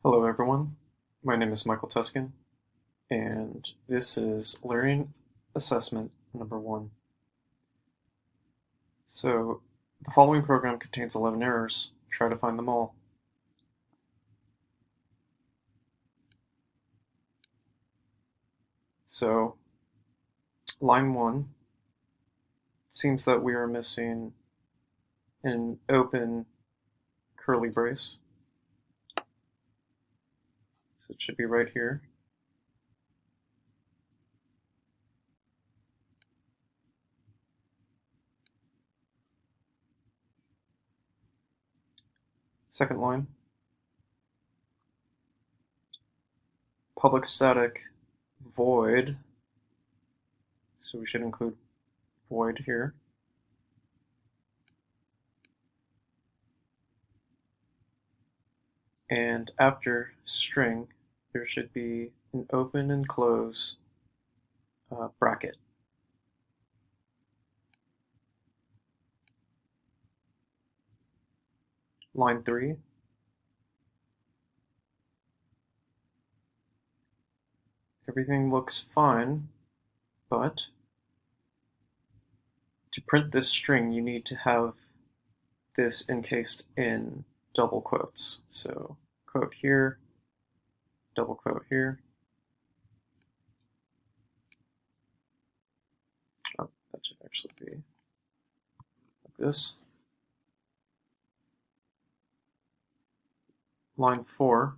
Hello everyone, my name is Michael Tuskin, and this is Learning Assessment number 1. So, the following program contains 11 errors. Try to find them all. So, line 1, it seems that we are missing an open curly brace. So it should be right here. Second line, public static void. So we should include void here. And after string, there should be an open and close bracket. Line 3, everything looks fine, but to print this string, you need to have this encased in double quotes. So quote here, double quote here. Oh, that should actually be like this. Line 4,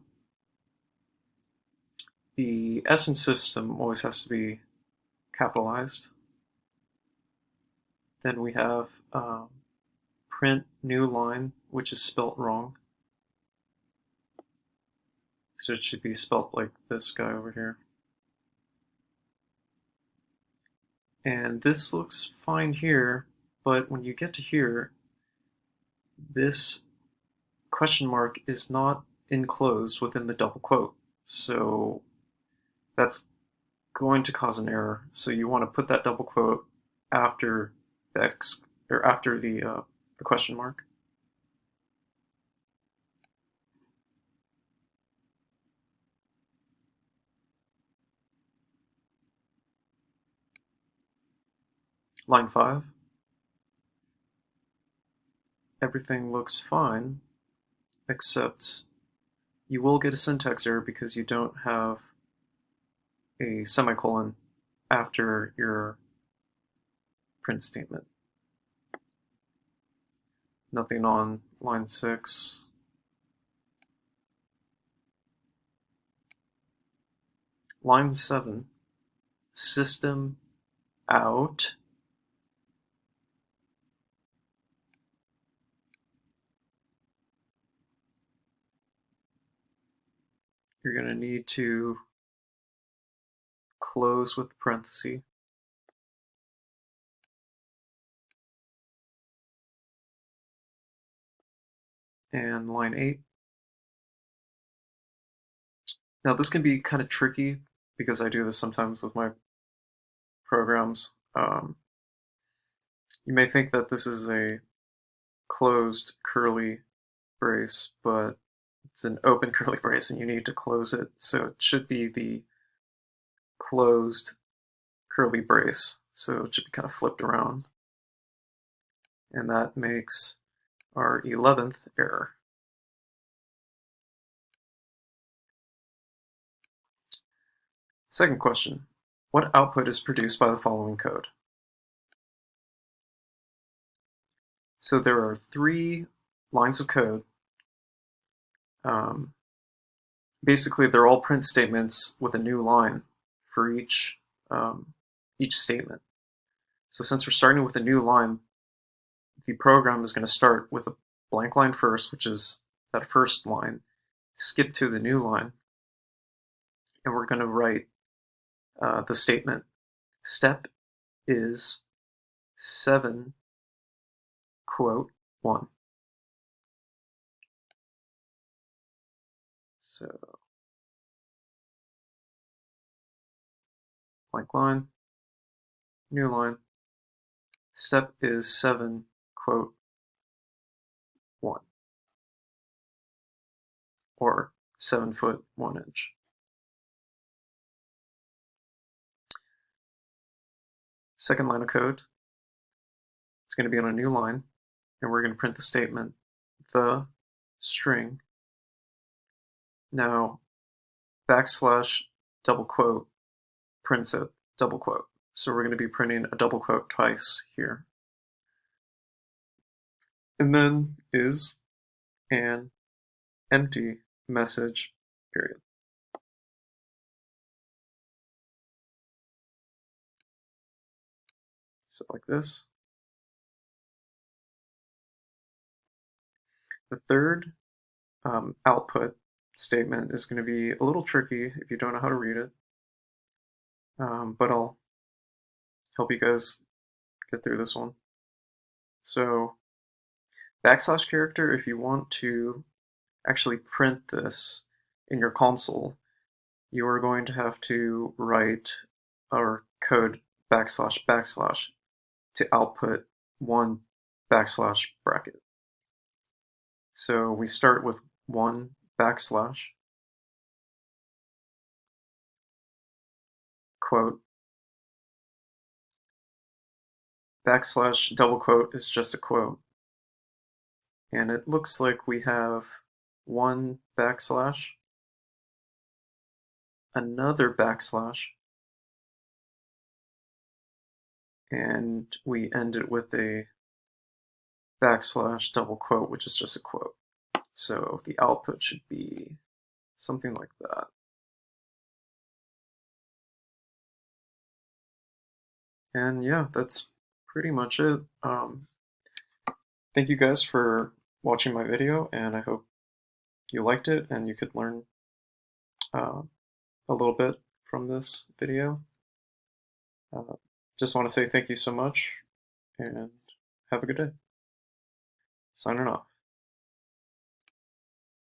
the S in system always has to be capitalized. Then we have print new line, which is spelt wrong. So it should be spelt like this guy over here. And this looks fine here, but when you get to here, this question mark is not enclosed within the double quote. So that's going to cause an error. So you want to put that double quote after the X, or after the question mark. Line 5, everything looks fine, except you will get a syntax error because you don't have a semicolon after your print statement. Nothing on line 6. Line 7, system out. You're going to need to close with parenthesis. And line 8. Now this can be kind of tricky because I do this sometimes with my programs. You may think that this is a closed curly brace, but it's an open curly brace and you need to close it. So it should be the closed curly brace. So it should be kind of flipped around. And that makes our 11th error. Second question, what output is produced by the following code? So there are 3 lines of code. Basically, they're all print statements with a new line for each statement. So since we're starting with a new line, the program is going to start with a blank line first, which is that first line, skip to the new line, and we're going to write the statement. Step is 7, quote 1. So blank line, new line, step is 7, quote 1. Or 7 foot 1 inch. Second line of code, it's going to be on a new line, and we're going to print the statement, the string. Now, backslash double quote prints it double quote. So we're going to be printing a double quote twice here. And then is an empty message, period. So like this. The third output statement is going to be a little tricky if you don't know how to read it, but I'll help you guys get through this one. So backslash character, if you want to actually print this in your console, you are going to have to write or code backslash backslash to output one backslash bracket. So we start with one backslash quote. Backslash double quote is just a quote. And it looks like we have one backslash, another backslash, and we end it with a backslash double quote, which is just a quote. So the output should be something like that. And yeah, that's pretty much it. Thank you guys for watching my video, and I hope you liked it and you could learn a little bit from this video. Just want to say thank you so much, and have a good day. Signing off.